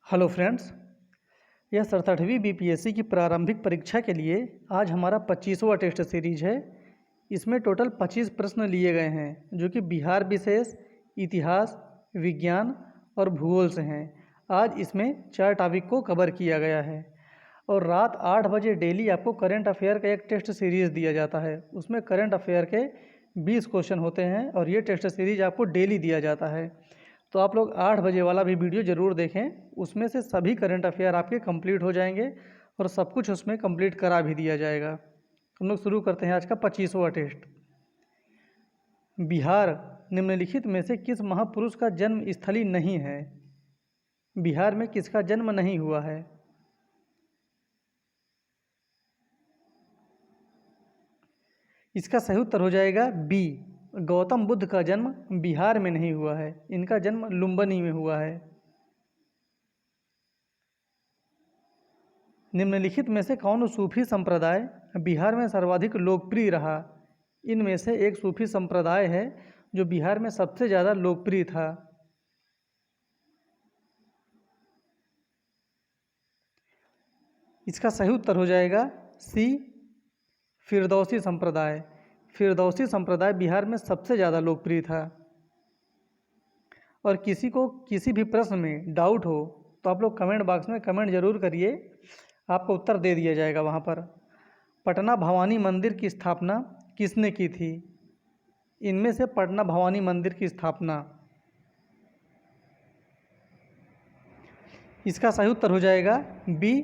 Hello friends, यह 67वीं BPSC की प्रारंभिक परीक्षा के लिए आज हमारा 25वां टेस्ट सीरीज है। इसमें टोटल 25 प्रश्न लिए गए हैं जो कि बिहार विशेष, इतिहास, विज्ञान और भूगोल से हैं। आज इसमें 4 टॉपिक को कवर किया गया है और रात 8 बजे डेली आपको करंट अफेयर का एक टेस्ट सीरीज़ दिया जाता है। उसमें करंट अफेयर के 20 क्वेश्चन होते हैं और ये टेस्ट सीरीज आपको डेली दिया जाता है। तो आप लोग 8 बजे वाला भी वीडियो ज़रूर देखें, उसमें से सभी करंट अफेयर आपके कंप्लीट हो जाएंगे और सब कुछ उसमें कंप्लीट करा भी दिया जाएगा। हम लोग शुरू करते हैं आज का 25वां टेस्ट। बिहार निम्नलिखित में से किस महापुरुष का जन्म स्थली नहीं है? बिहार में किसका जन्म नहीं हुआ है? इसका सही उत्तर हो जाएगा बी, गौतम बुद्ध का जन्म बिहार में नहीं हुआ है। इनका जन्म लुम्बिनी में हुआ है। निम्नलिखित में से कौन सूफी संप्रदाय बिहार में सर्वाधिक लोकप्रिय रहा? इनमें से एक सूफी संप्रदाय है जो बिहार में सबसे ज़्यादा लोकप्रिय था। इसका सही उत्तर हो जाएगा सी, फिरदौसी संप्रदाय। फिरदौसी संप्रदाय बिहार में सबसे ज़्यादा लोकप्रिय था। और किसी को किसी भी प्रश्न में डाउट हो तो आप लोग कमेंट बॉक्स में कमेंट जरूर करिए, आपको उत्तर दे दिया जाएगा वहाँ पर। पटना भवानी मंदिर की स्थापना किसने की थी? इनमें से पटना भवानी मंदिर की स्थापना, इसका सही उत्तर हो जाएगा बी,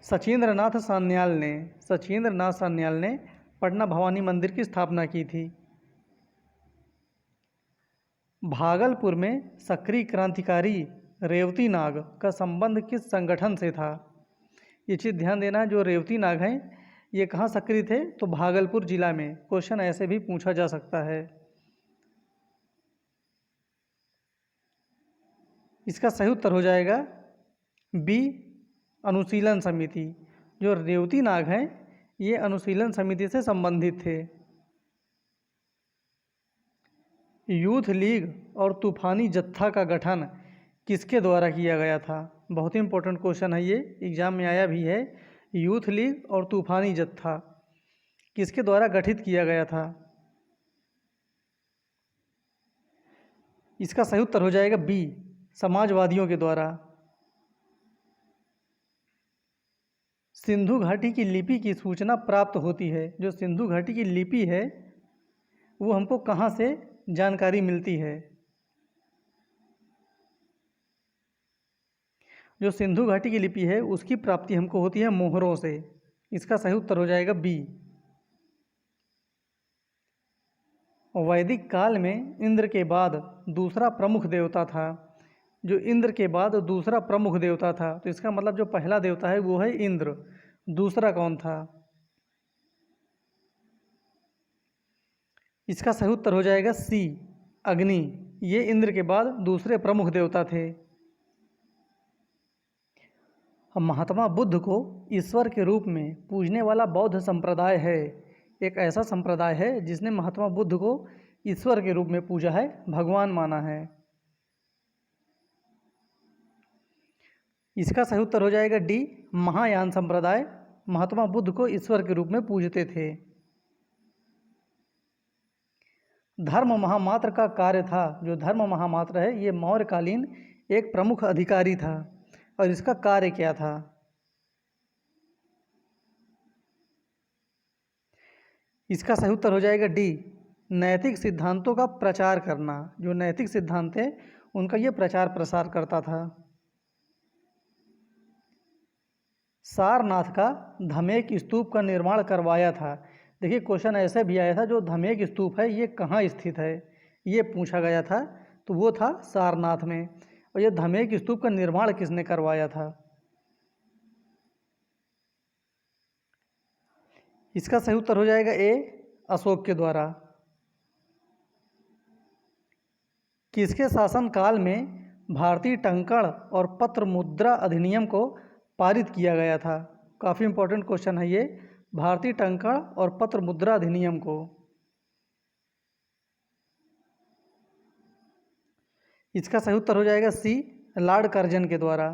सचिंद्र नाथ सान्याल ने। सचिंद्र नाथ सान्याल ने पटना भवानी मंदिर की स्थापना की थी। भागलपुर में सक्रिय क्रांतिकारी रेवती नाग का संबंध किस संगठन से था? ये चीज़ ध्यान देना, जो रेवती नाग हैं ये कहाँ सक्रिय थे? तो भागलपुर जिला में। क्वेश्चन ऐसे भी पूछा जा सकता है। इसका सही उत्तर हो जाएगा बी, अनुशीलन समिति। जो रेवती नाग हैं ये अनुशीलन समिति से संबंधित थे। यूथ लीग और तूफानी जत्था का गठन किसके द्वारा किया गया था? बहुत ही इंपॉर्टेंट क्वेश्चन है ये, एग्जाम में आया भी है। यूथ लीग और तूफानी जत्था किसके द्वारा गठित किया गया था? इसका सही उत्तर हो जाएगा बी, समाजवादियों के द्वारा। सिंधु घाटी की लिपि की सूचना प्राप्त होती है। जो सिंधु घाटी की लिपि है वो हमको कहाँ से जानकारी मिलती है? जो सिंधु घाटी की लिपि है उसकी प्राप्ति हमको होती है मोहरों से। इसका सही उत्तर हो जाएगा बी। वैदिक काल में इंद्र के बाद दूसरा प्रमुख देवता था। जो इंद्र के बाद दूसरा प्रमुख देवता था, तो इसका मतलब जो पहला देवता है वो है इंद्र। दूसरा कौन था? इसका सही उत्तर हो जाएगा सी, अग्नि। ये इंद्र के बाद दूसरे प्रमुख देवता थे। महात्मा बुद्ध को ईश्वर के रूप में पूजने वाला बौद्ध संप्रदाय है। एक ऐसा संप्रदाय है जिसने महात्मा बुद्ध को ईश्वर के रूप में पूजा है, भगवान माना है। इसका सही उत्तर हो जाएगा डी, महायान संप्रदाय महात्मा बुद्ध को ईश्वर के रूप में पूजते थे। धर्म महामात्र का कार्य था। जो धर्म महामात्र है ये मौर्यकालीन एक प्रमुख अधिकारी था और इसका कार्य क्या था? इसका सही उत्तर हो जाएगा डी, नैतिक सिद्धांतों का प्रचार करना। जो नैतिक सिद्धांत है उनका ये प्रचार प्रसार करता था। सारनाथ का धमेक स्तूप का निर्माण करवाया था। देखिए क्वेश्चन ऐसे भी आया था, जो धमेक स्तूप है ये कहाँ स्थित है, ये पूछा गया था। तो वो था सारनाथ में। और ये धमेक स्तूप का निर्माण किसने करवाया था? इसका सही उत्तर हो जाएगा ए, अशोक के द्वारा। किसके शासनकाल में भारतीय टंकण और पत्र मुद्रा अधिनियम को पारित किया गया था? काफ़ी इंपॉर्टेंट क्वेश्चन है ये, भारतीय टंकण और पत्र मुद्रा अधिनियम को। इसका सही उत्तर हो जाएगा सी, लॉर्ड कर्जन के द्वारा।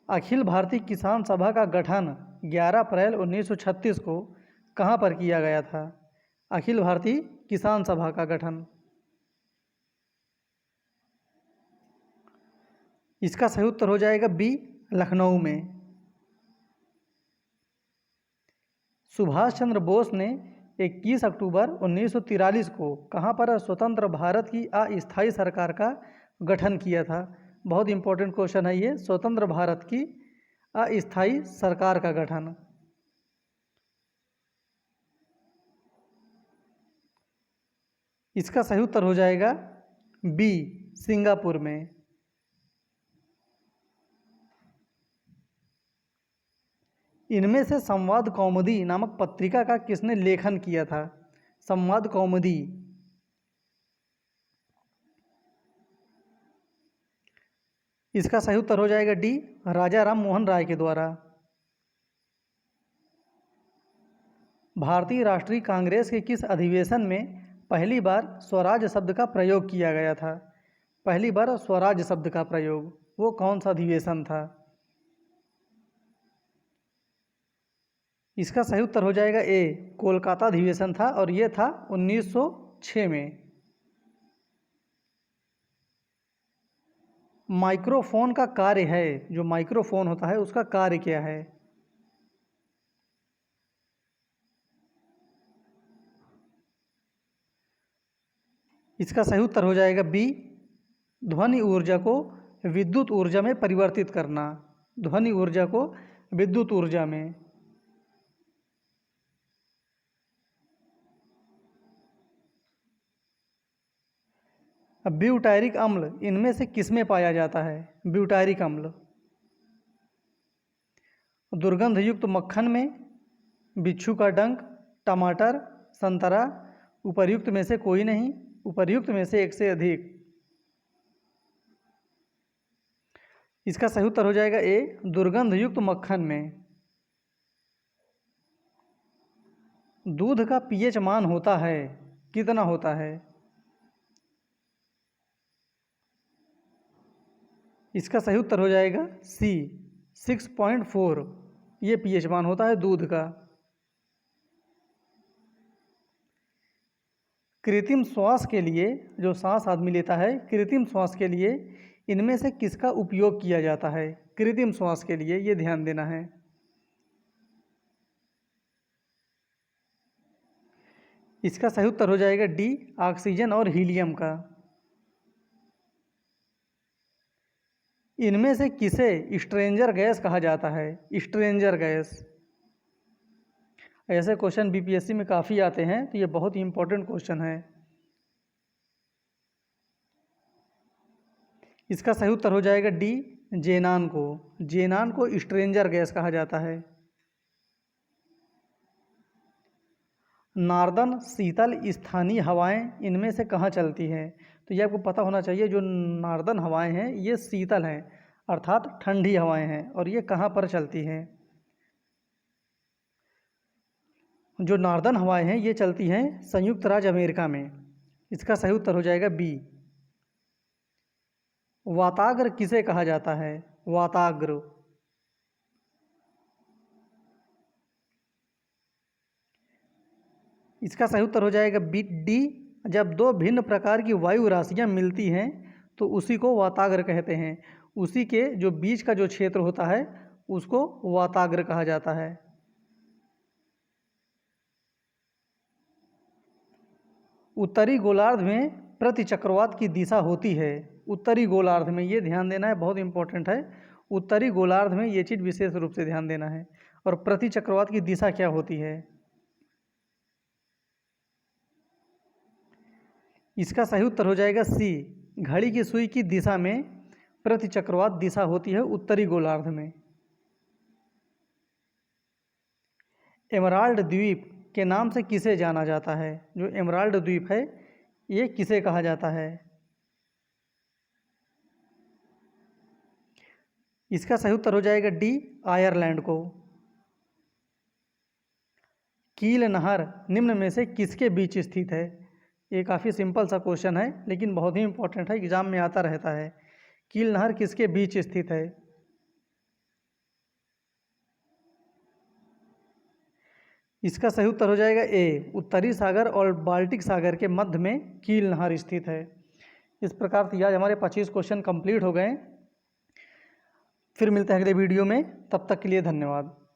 अखिल भारतीय किसान सभा का गठन 11 अप्रैल 1936 को कहाँ पर किया गया था? अखिल भारतीय किसान सभा का गठन। इसका सही उत्तर हो जाएगा बी, लखनऊ में। सुभाष चंद्र बोस ने 21 अक्टूबर 1943 को कहाँ पर स्वतंत्र भारत की अस्थायी सरकार का गठन किया था? बहुत इंपॉर्टेंट क्वेश्चन है ये, स्वतंत्र भारत की अस्थायी सरकार का गठन। इसका सही उत्तर हो जाएगा बी, सिंगापुर में। इनमें से संवाद कौमुदी नामक पत्रिका का किसने लेखन किया था? संवाद कौमुदी। इसका सही उत्तर हो जाएगा डी, राजा राम मोहन राय के द्वारा। भारतीय राष्ट्रीय कांग्रेस के किस अधिवेशन में पहली बार स्वराज शब्द का प्रयोग किया गया था? पहली बार स्वराज शब्द का प्रयोग, वो कौन सा अधिवेशन था? इसका सही उत्तर हो जाएगा ए, कोलकाता अधिवेशन था, और ये था 1906 में। माइक्रोफोन का कार्य है, जो माइक्रोफोन होता है उसका कार्य क्या है? इसका सही उत्तर हो जाएगा बी, ध्वनि ऊर्जा को विद्युत ऊर्जा में परिवर्तित करना। ध्वनि ऊर्जा को विद्युत ऊर्जा में। अब ब्यूटायरिक अम्ल इनमें से किसमें पाया जाता है? ब्यूटायरिक अम्ल दुर्गंध युक्त मक्खन में, बिच्छू का डंक, टमाटर, संतरा, उपर्युक्त में से कोई नहीं, उपर्युक्त में से एक से अधिक। इसका सही उत्तर हो जाएगा ए, दुर्गंध युक्त मक्खन में। दूध का पीएच मान होता है, कितना होता है? इसका सही उत्तर हो जाएगा सी, 6.4। ये पीएच मान होता है दूध का। कृत्रिम श्वास के लिए, जो सांस आदमी लेता है, कृत्रिम श्वास के लिए इनमें से किसका उपयोग किया जाता है? कृत्रिम श्वास के लिए, ये ध्यान देना है। इसका सही उत्तर हो जाएगा डी, ऑक्सीजन और हीलियम का। इनमें से किसे स्ट्रेंजर गैस कहा जाता है? Stranger gas. ऐसे क्वेश्चन बीपीएससी में काफ़ी आते हैं, तो ये बहुत ही इंपॉर्टेंट क्वेश्चन है। इसका सही उत्तर हो जाएगा डी, जेनान को। जेनान को स्ट्रेंजर गैस कहा जाता है। नार्दन शीतल स्थानीय हवाएं इनमें से कहाँ चलती हैं? तो ये आपको पता होना चाहिए, जो नार्दन हवाएं हैं ये शीतल हैं, अर्थात ठंडी हवाएं हैं, और ये कहाँ पर चलती हैं? जो नार्दन हवाएं हैं ये चलती हैं संयुक्त राज्य अमेरिका में। इसका सही उत्तर हो जाएगा बी। वाताग्र किसे कहा जाता है? वाताग्र। इसका सही उत्तर हो जाएगा बी, डी। जब दो भिन्न प्रकार की वायु राशियां मिलती हैं तो उसी को वाताग्र कहते हैं। उसी के जो बीच का जो क्षेत्र होता है उसको वाताग्र कहा जाता है। उत्तरी गोलार्ध में प्रति चक्रवात की दिशा होती है। उत्तरी गोलार्ध में, ये ध्यान देना है, बहुत इंपॉर्टेंट है। उत्तरी गोलार्ध में ये चीज़ विशेष रूप से ध्यान देना है। और प्रति चक्रवात की दिशा क्या होती है? इसका सही उत्तर हो जाएगा सी, घड़ी की सुई की दिशा में प्रति चक्रवात दिशा होती है उत्तरी गोलार्ध में। एमराल्ड द्वीप के नाम से किसे जाना जाता है? जो एमराल्ड द्वीप है ये किसे कहा जाता है? इसका सही उत्तर हो जाएगा डी, आयरलैंड को। कील नहर निम्न में से किसके बीच स्थित है? ये काफ़ी सिंपल सा क्वेश्चन है लेकिन बहुत ही इम्पोर्टेंट है, एग्जाम में आता रहता है। कील नहर किसके बीच स्थित है? इसका सही उत्तर हो जाएगा ए, उत्तरी सागर और बाल्टिक सागर के मध्य में कील नहर स्थित है। इस प्रकार से आज हमारे 25 क्वेश्चन कंप्लीट हो गए। फिर मिलते हैं अगले वीडियो में, तब तक के लिए धन्यवाद।